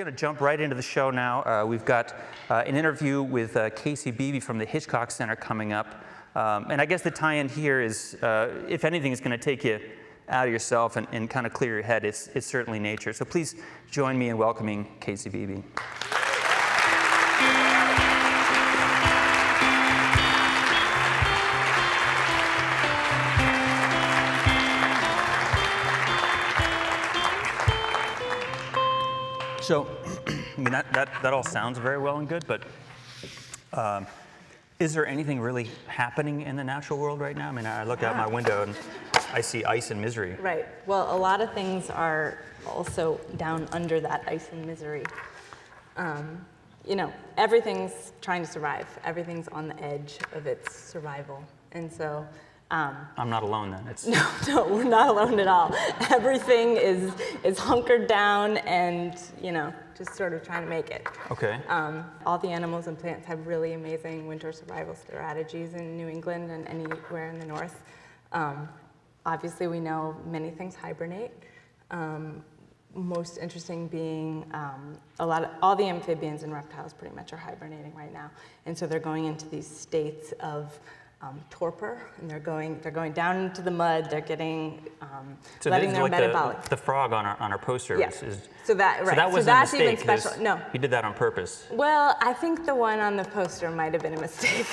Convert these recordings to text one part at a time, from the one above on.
going to jump right into the show now. We've got an interview with Casey Beebe from the Hitchcock Center coming up. And I guess the tie-in here is, if anything is going to take you out of yourself and kind of clear your head, it's certainly nature. So please join me in welcoming Casey Beebe. So, I mean, that all sounds very well and good, but is there anything really happening in the natural world right now? I mean, I look out my window and I see ice and misery. Right. Well, a lot of things are also down under that ice and misery. You know, everything's trying to survive. Everything's on the edge of its survival. And so... I'm not alone then. No, we're not alone at all. Everything is hunkered down and, you know, just sort of trying to make it. Okay. All the animals and plants have really amazing winter survival strategies in New England and anywhere in the north. Obviously, we know many things hibernate. Most interesting being all the amphibians and reptiles pretty much are hibernating right now. And so they're going into these states of torpor, and they're going down into the mud. They're getting so letting their like metabolic. The frog on our poster. Yeah. So that wasn't that's a mistake, even special. No, he did that on purpose. Well, I think the one on the poster might have been a mistake.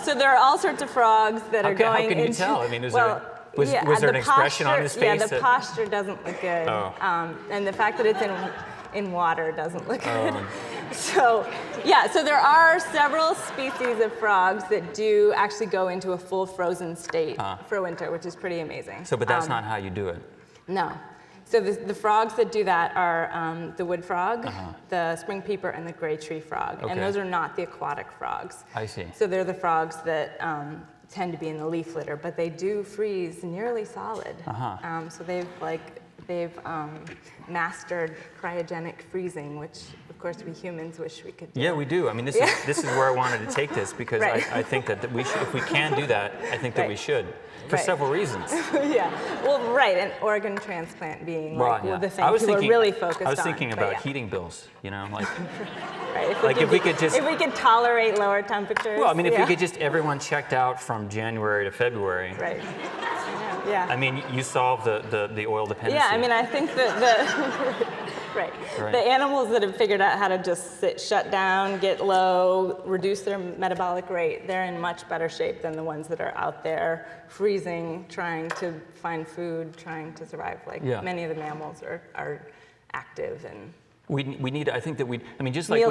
So there are all sorts of frogs that are going. How can you tell? I mean, was there an expression on his face? Yeah, the posture doesn't look good, and the fact that it's in water doesn't look good. So, yeah, so there are several species of frogs that do actually go into a full frozen state for winter, which is pretty amazing. So, but that's not how you do it. No. So the frogs that do that are the wood frog, the spring peeper, and the gray tree frog. Okay. And those are not the aquatic frogs. I see. So they're the frogs that tend to be in the leaf litter, but they do freeze nearly solid. So they've mastered cryogenic freezing, which of course we humans wish we could do. Yeah, we do. I mean, this is where I wanted to take this, because I think that we should, if we can do that, I think that we should, for several reasons. Yeah, well, an organ transplant being the thing people are really focused on. I was thinking about heating bills, you know, like, if we could tolerate lower temperatures. Well, I mean, if we could just, everyone checked out from January to February. Right. Yeah. I mean, you solve the oil dependency. Yeah, I mean, I think that the animals that have figured out how to just shut down, get low, reduce their metabolic rate, they're in much better shape than the ones that are out there freezing, trying to find food, trying to survive. Many of the mammals are active and. We need. I think that just like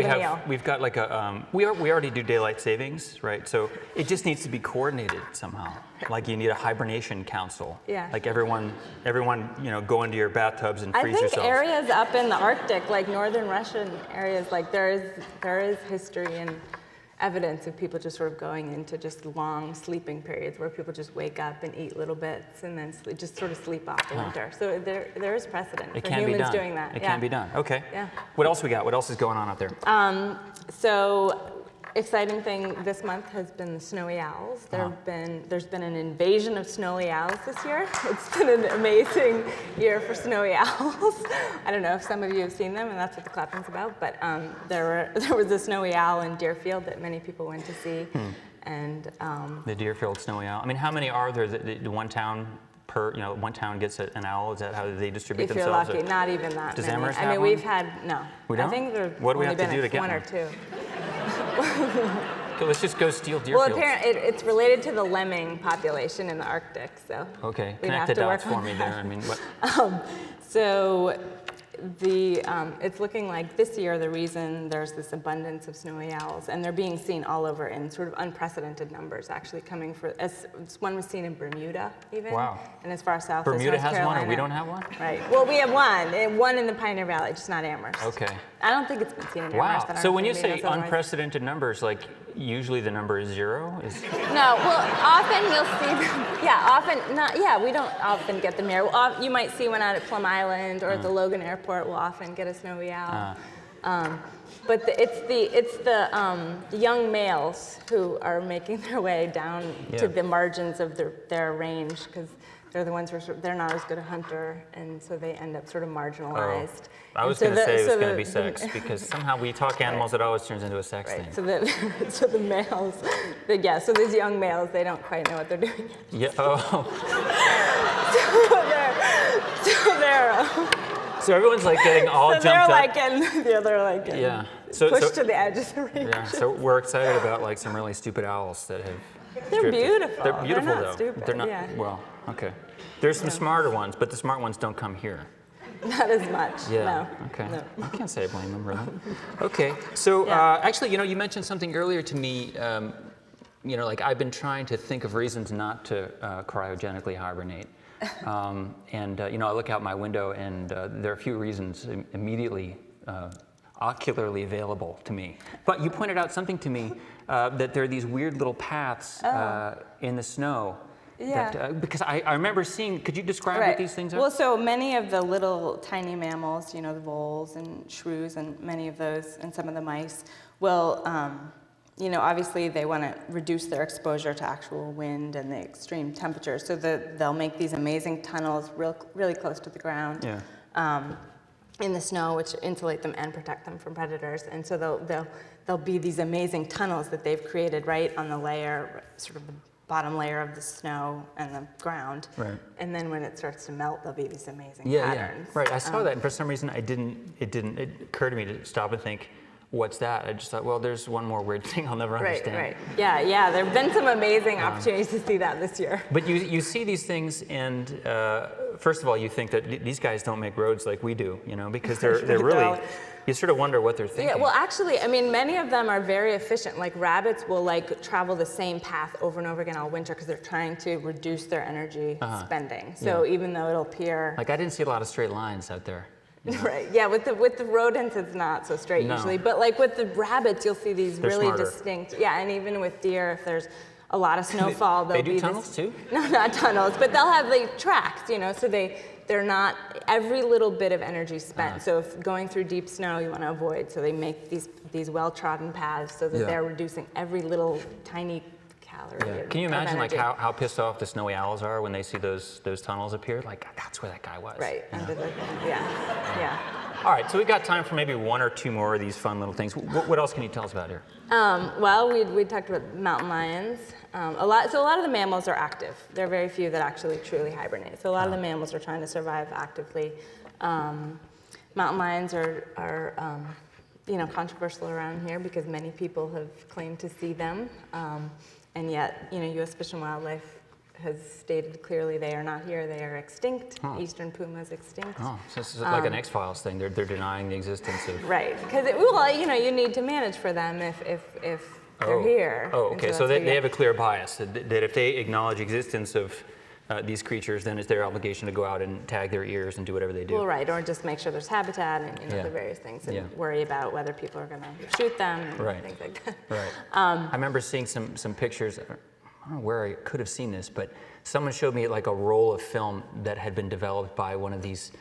we've got like a. We already do daylight savings, right? So it just needs to be coordinated somehow. Like you need a hibernation council. Yeah. Like everyone, go into your bathtubs and freeze yourselves. I think areas up in the Arctic, like northern Russian areas, like there is history and evidence of people just sort of going into just long sleeping periods where people just wake up and eat little bits and then just sort of sleep off the winter. So there is precedent for humans doing that. It can be done. Okay. Yeah. What else we got? What else is going on out there? So exciting thing this month has been the snowy owls. There's been an invasion of snowy owls this year. It's been an amazing year for snowy owls. I don't know if some of you have seen them, and that's what the clapping's about. But there was a snowy owl in Deerfield that many people went to see, and the Deerfield snowy owl. I mean, how many are there? The one town one town gets an owl. Is that how they distribute themselves? If you're lucky, not even that Does many. Amherst have one? We've had no. We don't? I think there's what do we only have to do to get one or two. Okay, let's just go steal Deerfield. Well, apparently it's related to the lemming population in the Arctic, so. Okay, connect the dots for me there. I mean, what? So it's looking like this year the reason there's this abundance of snowy owls, and they're being seen all over in sort of unprecedented numbers, actually coming one was seen in Bermuda even. Wow. And as far south Bermuda as North has Carolina. one, and we don't have one? Right. Well, we have one in the Pioneer Valley, just not Amherst. Okay. I don't think it's been seen in Wow. Amherst. So when you say unprecedented numbers, like usually the number is 0? No, well, often you'll see them. Yeah, often not. Yeah, we don't often get them here. You might see one out at Plum Island or at the Logan Airport. We'll often get a snowy owl. But it's the young males who are making their way down to the margins of their range, because They're the ones who they're not as good a hunter, and so they end up sort of marginalized. I was going to say it was going to be sex, because somehow we talk animals, it always turns into a sex thing. So the males, so these young males, they don't quite know what they're doing. Yeah. So everyone's like getting all jumped up. They're like getting pushed to the edge of the range. Yeah. So we're excited about like some really stupid owls that have. They're beautiful. They're beautiful not though. Stupid. They're not. Yeah. Well, okay. There's some smarter ones, but the smart ones don't come here. Not as much. Yeah. No. Okay. No. I can't say I blame them, really. Okay. So actually, you mentioned something earlier to me. Like I've been trying to think of reasons not to cryogenically hibernate. I look out my window, and there are a few reasons immediately ocularly available to me. But you pointed out something to me that there are these weird little paths in the snow. Yeah. That, because I remember seeing. Could you describe what these things are? Well, so many of the little tiny mammals, the voles and shrews, and many of those, and some of the mice, will. Obviously they want to reduce their exposure to actual wind and the extreme temperatures, so they'll make these amazing tunnels really close to the ground in the snow, which insulate them and protect them from predators. And so there'll be these amazing tunnels that they've created right on the layer, sort of the bottom layer of the snow and the ground. Right. And then when it starts to melt, there'll be these amazing patterns. Yeah. Right. I saw that, and for some reason it occurred to me to stop and think, what's that? I just thought, well, there's one more weird thing I'll never understand. Right. Yeah. There have been some amazing opportunities to see that this year. But you see these things, and first of all, you think that these guys don't make roads like we do, because they're really. You sort of wonder what they're thinking. Yeah. Well, actually, many of them are very efficient. Like rabbits will travel the same path over and over again all winter because they're trying to reduce their energy spending. So even though it'll appear. Like I didn't see a lot of straight lines out there. Right. Yeah. With the rodents, it's not so straight usually. But like with the rabbits, you'll see these really distinct. Yeah. And even with deer, if there's a lot of snowfall, they do tunnels too? No, not tunnels, but they'll have tracks. So they're not every little bit of energy spent. So if going through deep snow, you want to avoid. So they make these well-trodden paths so that they're reducing every little tiny calorie. Yeah. Can you imagine how pissed off the snowy owls are when they see those tunnels appear? Like that's where that guy was. Right. Yeah. All right. So we got time for maybe one or two more of these fun little things. What else can you tell us about here? Well, we talked about mountain lions. A lot of the mammals are active. There are very few that actually truly hibernate. So a lot of the mammals are trying to survive actively. Mountain lions are controversial around here because many people have claimed to see them. And yet, U.S. Fish and Wildlife has stated clearly they are not here. They are extinct. Eastern puma is extinct. Oh, so this is like an X-Files thing. They're denying the existence of. Right, because you need to manage for them if they're here. Oh, okay. So they have a clear bias that if they acknowledge existence of these creatures, then it's their obligation to go out and tag their ears and do whatever they do. Well, right, or just make sure there's habitat and the various things, and worry about whether people are going to shoot them and things like that. Right. I remember seeing some pictures. I don't know where I could have seen this, but someone showed me like a roll of film that had been developed by one of these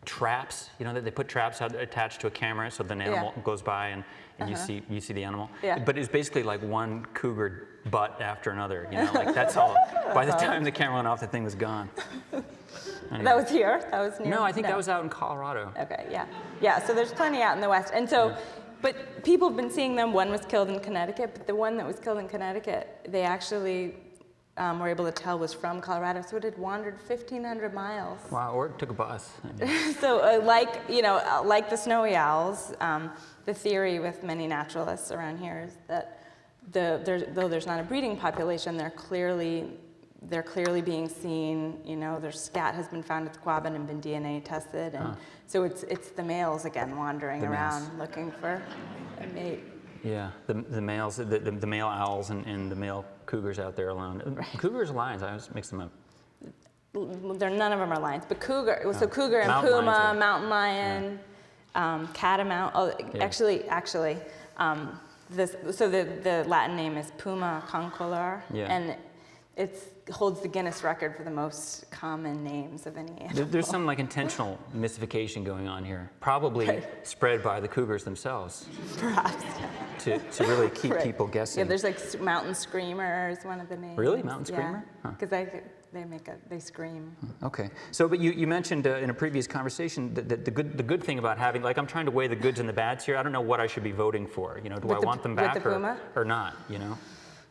traps. That they put traps out attached to a camera, so the animal goes by and you see the animal. Yeah. But it's basically like one cougar butt after another. Like that's all. By the time the camera went off, the thing was gone. Anyway. That was here? That was near? No, I think that was out in Colorado. Okay, yeah. So there's plenty out in the West, and so. But people have been seeing them. One was killed in Connecticut, but the one that was killed in Connecticut, they actually were able to tell was from Colorado, so it had wandered 1,500 miles. Wow, or it took a bus. So like the snowy owls, the theory with many naturalists around here is that though there's not a breeding population, they're clearly being seen. Their scat has been found at the Quabbin and been DNA tested, and so it's the males again wandering around looking for a mate. Yeah, the males, the male owls and the male cougars out there alone. Right. Cougars, lions, I always mix them up. None of them are lions, but cougar. So cougar and puma, mountain lion, catamount. Oh, actually. The Latin name is Puma concolor, and it holds the Guinness record for the most common names of any animal. There's some intentional mystification going on here, probably spread by the cougars themselves. Perhaps. To really keep people guessing. Yeah, there's mountain screamer is one of the names. Really, mountain screamer? Because they scream. Okay. So, but you mentioned in a previous conversation that the good thing about having, like, I'm trying to weigh the goods and the bads here. I don't know what I should be voting for. You know, do I want them back or not? You know.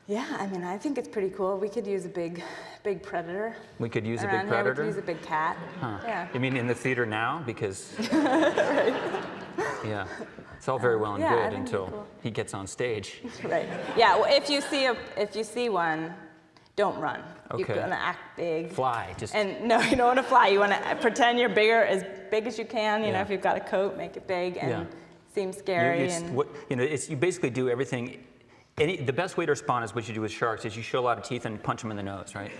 Yeah, I mean, I think it's pretty cool. We could use a big predator. We could use a around big predator. Here. We could use a big cat. Huh. Yeah. You mean in the theater now? Because. Right. Yeah. It's all very well and yeah, good until he gets on stage. Right. Yeah. Well, if you see one, don't run. Okay. You're gonna act big. Fly. Just. And no, you don't want to fly. You want to pretend you're as big as you can. You know, if you've got a coat, make it big and seem scary. You basically do everything. The best way to respond is what you do with sharks is you show a lot of teeth and punch them in the nose, right?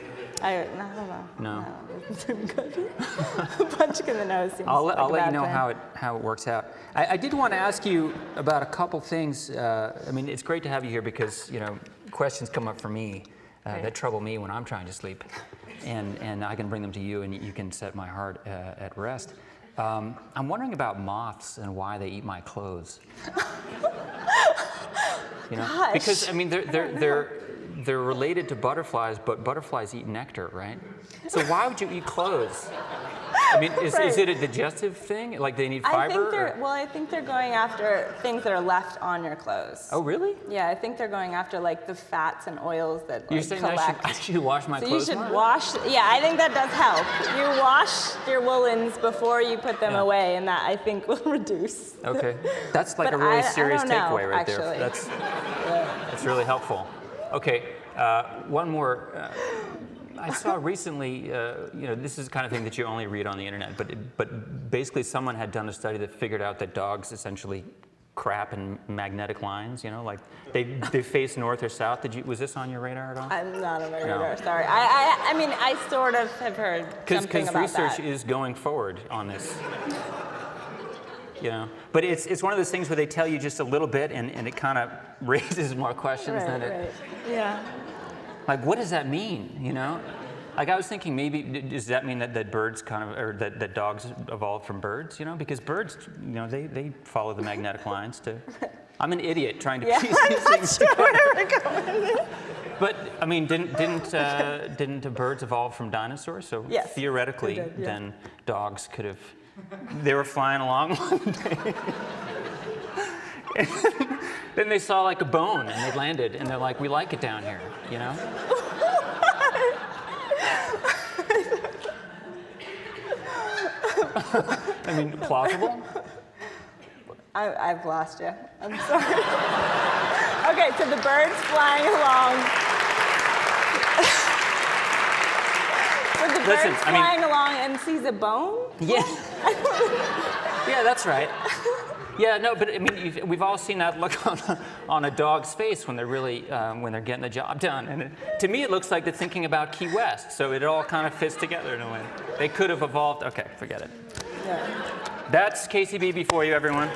I don't know. No. Punching in the nose seems I'll like a let you bad know plan. how it works out. I did want to ask you about a couple things. I mean, it's great to have you here because, you know, questions come up for me that trouble me when I'm trying to sleep. And I can bring them to you and you can set my heart at rest. I'm wondering about moths and why they eat my clothes. You know, Gosh, because I mean they're related to butterflies, but butterflies eat nectar, right? So why would you eat clothes? I mean, is it a digestive thing? Like they need fiber? I think they're going after things that are left on your clothes. Oh, really? Yeah, I think they're going after like the fats and oils that You're saying I should wash my clothes So you should more? wash. Yeah, I think that does help. You wash your woolens before you put them away, and that I think will reduce. Okay, that's like But a really I serious don't know, takeaway right actually. there. That's really helpful. Okay, one more. I saw recently, you know, this is the kind of thing that you only read on the internet, but basically someone had done a study that figured out that dogs essentially crap in magnetic lines, you know, like they face north or south. Was this on your radar at all? I'm not on my radar, sorry. I mean, I sort of have heard something about Because research that. is going forward on this. You know, but it's one of those things where they tell you just a little bit and it kind of raises more questions than it. Right. Yeah. Like, what does that mean, you know? Like, I was thinking maybe, does that mean that birds or that dogs evolved from birds, you know? Because birds, you know, they follow the magnetic lines to... I'm an idiot trying to piece these things together. Where we're going. But, I mean, didn't the birds evolve from dinosaurs? So yes, theoretically, they did, then dogs could have... They were flying along one day. Then they saw like a bone and they landed and they're like, we like it down here, you know? I mean, plausible? I've lost you. I'm sorry. Okay, so the bird's flying along. So the bird's flying along and sees a bone? Yeah. Yeah, that's right. Yeah, no, but I mean, we've all seen that look on a dog's face when they're really when they're getting the job done. And to me, it looks like they're thinking about Key West. So it all kind of fits together in a way. They could have evolved. Okay, forget it. Yeah. That's KCBB for you, everyone.